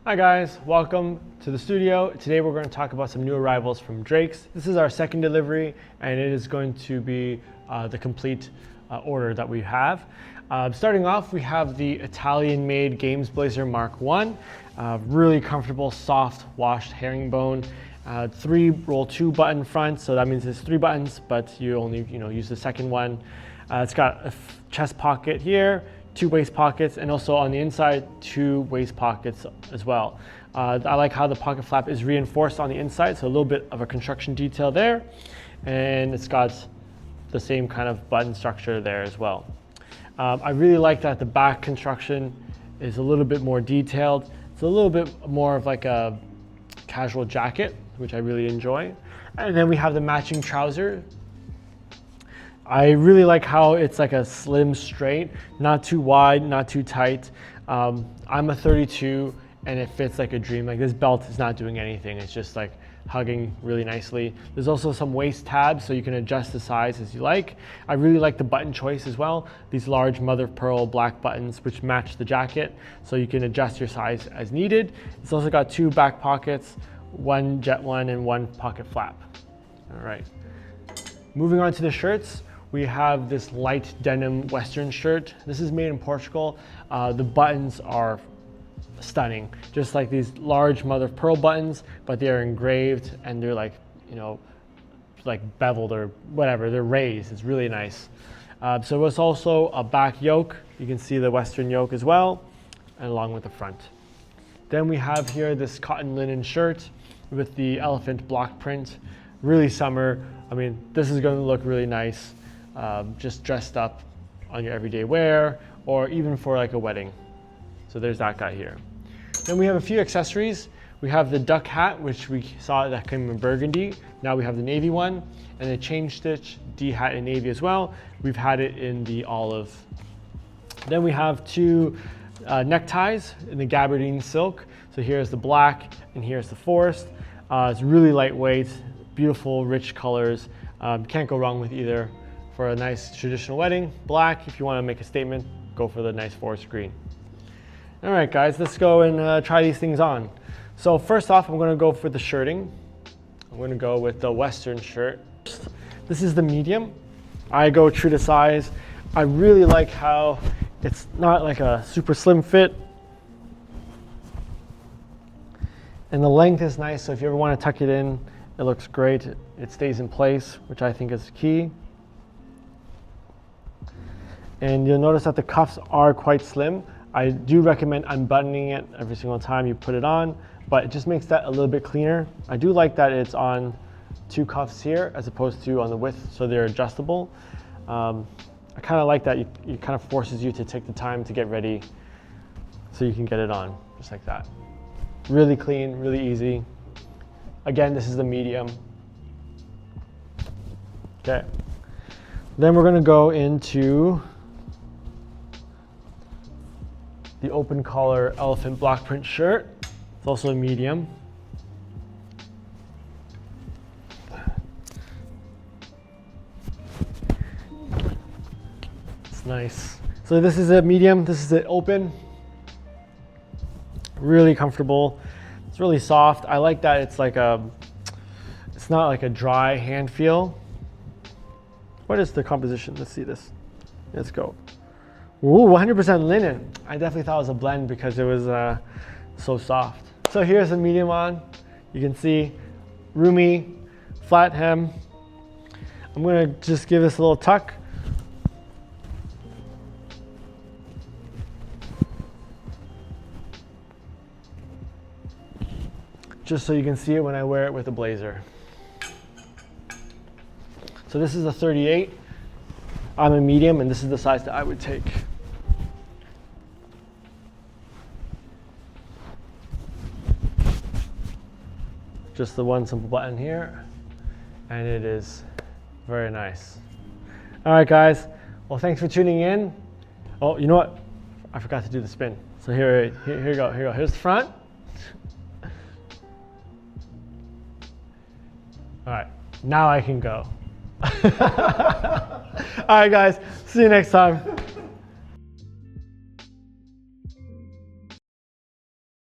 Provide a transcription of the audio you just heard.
Hi guys, welcome to the studio. Today we're going to talk about some new arrivals from Drake's. This is our second delivery and it is going to be the complete order that we have. Starting off, we have the Italian-made Games Blazer Mark 1. Really comfortable, soft, washed herringbone. 3 roll 2 button front, so that means it's 3 buttons, but you only use the second one. It's got a chest pocket here, 2 waist pockets, and also on the inside 2 waist pockets as well. I like how the pocket flap is reinforced on the inside, so a little bit of a construction detail there, and it's got the same kind of button structure there as well. I really like that the back construction is a little bit more detailed. It's a little bit more of like a casual jacket, which I really enjoy. And then we have the matching trouser. I really like how it's like a slim straight, not too wide, not too tight. I'm a 32 and it fits like a dream. Like this belt is not doing anything. It's just like hugging really nicely. There's also some waist tabs so you can adjust the size as you like. I really like the button choice as well. These large mother of pearl black buttons which match the jacket so you can adjust your size as needed. It's also got 2 back pockets, 1 jet one and 1 pocket flap. All right. Moving on to the shirts. We have this light denim Western shirt. This is made in Portugal. The buttons are stunning, just like these large mother of pearl buttons, but they are engraved and they're like, like beveled or whatever. They're raised. It's really nice. So it's also a back yoke. You can see the Western yoke as well, and along with the front. Then we have here this cotton linen shirt with the elephant block print. Really summer. I mean, this is going to look really nice. Just dressed up on your everyday wear or even for like a wedding. So there's that guy here. Then we have a few accessories. We have the duck hat, which we saw that came in burgundy. Now we have the navy one and the chain stitch D hat in navy as well. We've had it in the olive. Then we have 2 neckties in the gabardine silk. So here's the black and here's the forest. It's really lightweight, beautiful, rich colors. Can't go wrong with either. For a nice traditional wedding, black. If you want to make a statement, go for the nice forest green. All right, guys, let's go and try these things on. So first off, I'm going to go for the shirting. I'm going to go with the Western shirt. This is the medium. I go true to size. I really like how it's not like a super slim fit. And the length is nice, so if you ever want to tuck it in, it looks great. It stays in place, which I think is key. And you'll notice that the cuffs are quite slim. I do recommend unbuttoning it every single time you put it on, but it just makes that a little bit cleaner. I do like that it's on 2 cuffs here as opposed to on the width, so they're adjustable. I kind of like that. It kind of forces you to take the time to get ready so you can get it on, just like that. Really clean, really easy. Again, this is the medium. Okay. Then we're gonna go into the open collar elephant block print shirt. It's also a medium. It's nice. So this is a medium, this is an open. Really comfortable. It's really soft. I like that it's like it's not like a dry hand feel. What is the composition? Let's see this. Let's go. Ooh, 100% linen. I definitely thought it was a blend because it was so soft. So here's the medium on. You can see roomy, flat hem. I'm gonna just give this a little tuck. Just so you can see it when I wear it with a blazer. So this is a 38. I'm a medium and this is the size that I would take. Just the one simple button here, and it is very nice. All right, guys. Well, thanks for tuning in. Oh, you know what? I forgot to do the spin. So here you go. Here's the front. All right, now I can go. All right, guys. See you next time.